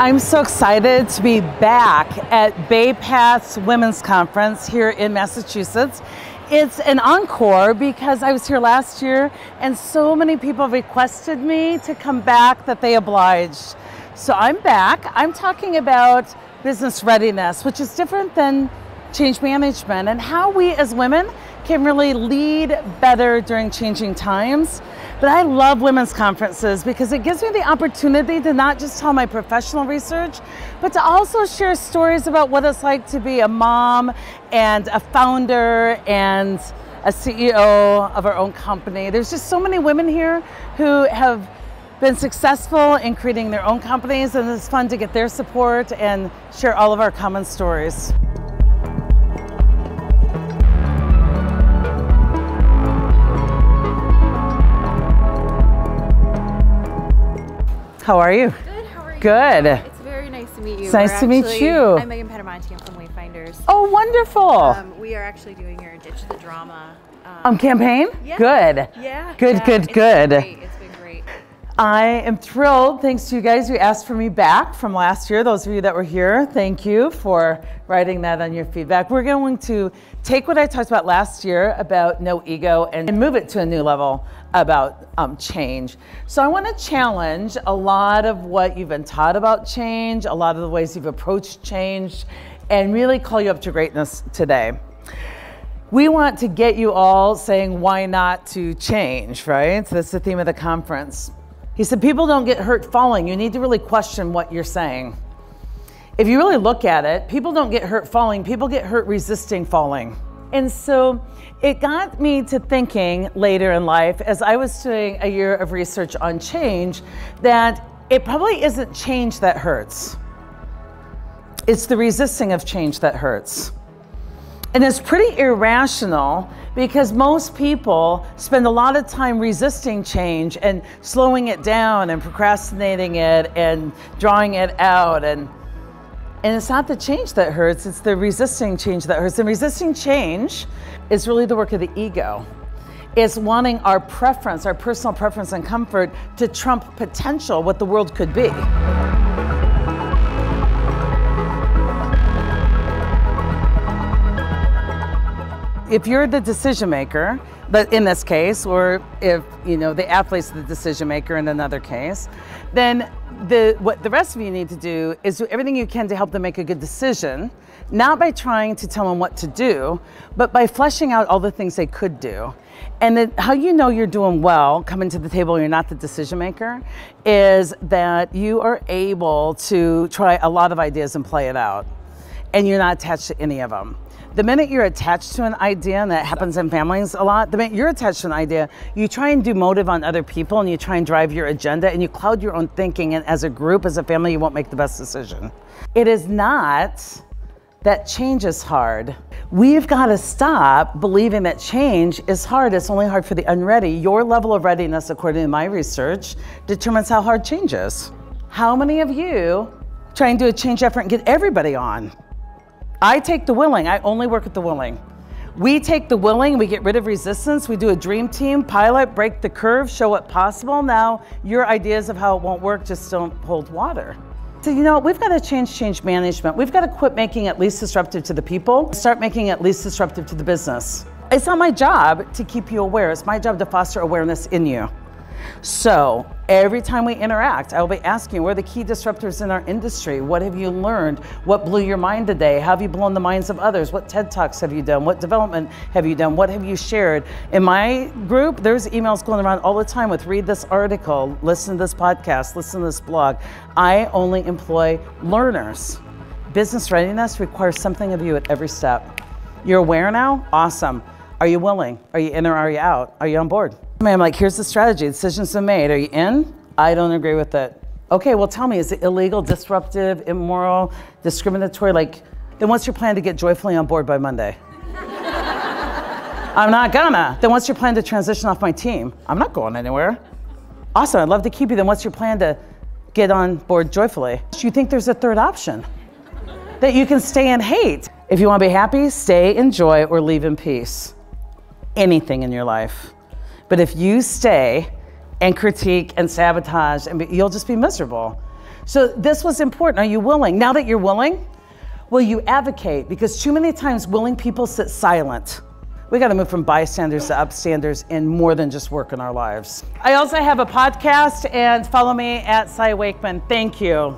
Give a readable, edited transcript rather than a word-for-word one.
I'm so excited to be back at Bay Path's Women's Conference here in Massachusetts. It's an encore because I was here last year and so many people requested me to come back that they obliged. So I'm back. I'm talking about business readiness, which is different than change management, and how we as women can really lead better during changing times. But I love women's conferences because it gives me the opportunity to not just tell my professional research, but to also share stories about what it's like to be a mom and a founder and a CEO of our own company. There's just so many women here who have been successful in creating their own companies, and it's fun to get their support and share all of our common stories. How are you? Good, how are you? Good. It's very nice to meet you. It's nice to meet you. I'm Megan Pedamonte, I'm from Wayfinders. Oh, wonderful. We are actually doing your Ditch the Drama campaign? Yeah. Good. Yeah. Good, yeah, good, good. It's been great. I am thrilled, thanks to you guys. You asked for me back from last year. Those of you that were here, thank you for writing that on your feedback. We're going to take what I talked about last year about no ego and move it to a new level about change. So I want to challenge a lot of what you've been taught about change, a lot of the ways you've approached change, and really call you up to greatness today. We want to get you all saying why not to change, right? So that's the theme of the conference. He said, people don't get hurt falling. You need to really question what you're saying. If you really look at it, people don't get hurt falling, people get hurt resisting falling. And so it got me to thinking later in life, as I was doing a year of research on change, that it probably isn't change that hurts. It's the resisting of change that hurts. And it's pretty irrational because most people spend a lot of time resisting change and slowing it down and procrastinating it and drawing it out. And it's not the change that hurts, it's the resisting change that hurts. And resisting change is really the work of the ego. It's wanting our preference, our personal preference and comfort to trump potential, what the world could be. If you're the decision maker, but in this case, or if the athlete's the decision maker in another case, then what the rest of you need to do is do everything you can to help them make a good decision, not by trying to tell them what to do, but by fleshing out all the things they could do. And then how you know you're doing well, coming to the table, you're not the decision maker, is that you are able to try a lot of ideas and play it out, and you're not attached to any of them. The minute you're attached to an idea, and that happens in families a lot, the minute you're attached to an idea, you try and do motive on other people and you try and drive your agenda and you cloud your own thinking, and as a group, as a family, you won't make the best decision. It is not that change is hard. We've got to stop believing that change is hard. It's only hard for the unready. Your level of readiness, according to my research, determines how hard change is. How many of you try and do a change effort and get everybody on? I take the willing. I only work with the willing. We take the willing, we get rid of resistance, we do a dream team, pilot, break the curve, show what's possible. Now, your ideas of how it won't work just don't hold water. So we've got to change management. We've got to quit making it least disruptive to the people, start making it least disruptive to the business. It's not my job to keep you aware. It's my job to foster awareness in you. So every time we interact, I will be asking you, what are the key disruptors in our industry? What have you learned? What blew your mind today? How have you blown the minds of others? What TED Talks have you done? What development have you done? What have you shared? In my group, there's emails going around all the time with read this article, listen to this podcast, listen to this blog. I only employ learners. Business readiness requires something of you at every step. You're aware now? Awesome. Are you willing? Are you in or are you out? Are you on board? I'm like, here's the strategy, decisions been made. Are you in? I don't agree with it. Okay, well tell me, is it illegal, disruptive, immoral, discriminatory? Then what's your plan to get joyfully on board by Monday? I'm not gonna. Then what's your plan to transition off my team? I'm not going anywhere. Awesome, I'd love to keep you. Then what's your plan to get on board joyfully? Do you think there's a third option? That you can stay and hate. If you wanna be happy, stay, enjoy, or leave in peace. Anything in your life. But if you stay and critique and sabotage, you'll just be miserable. So this was important. Are you willing? Now that you're willing, will you advocate? Because too many times willing people sit silent. We got to move from bystanders to upstanders in more than just work in our lives. I also have a podcast, and follow me at Wakeman. Thank you.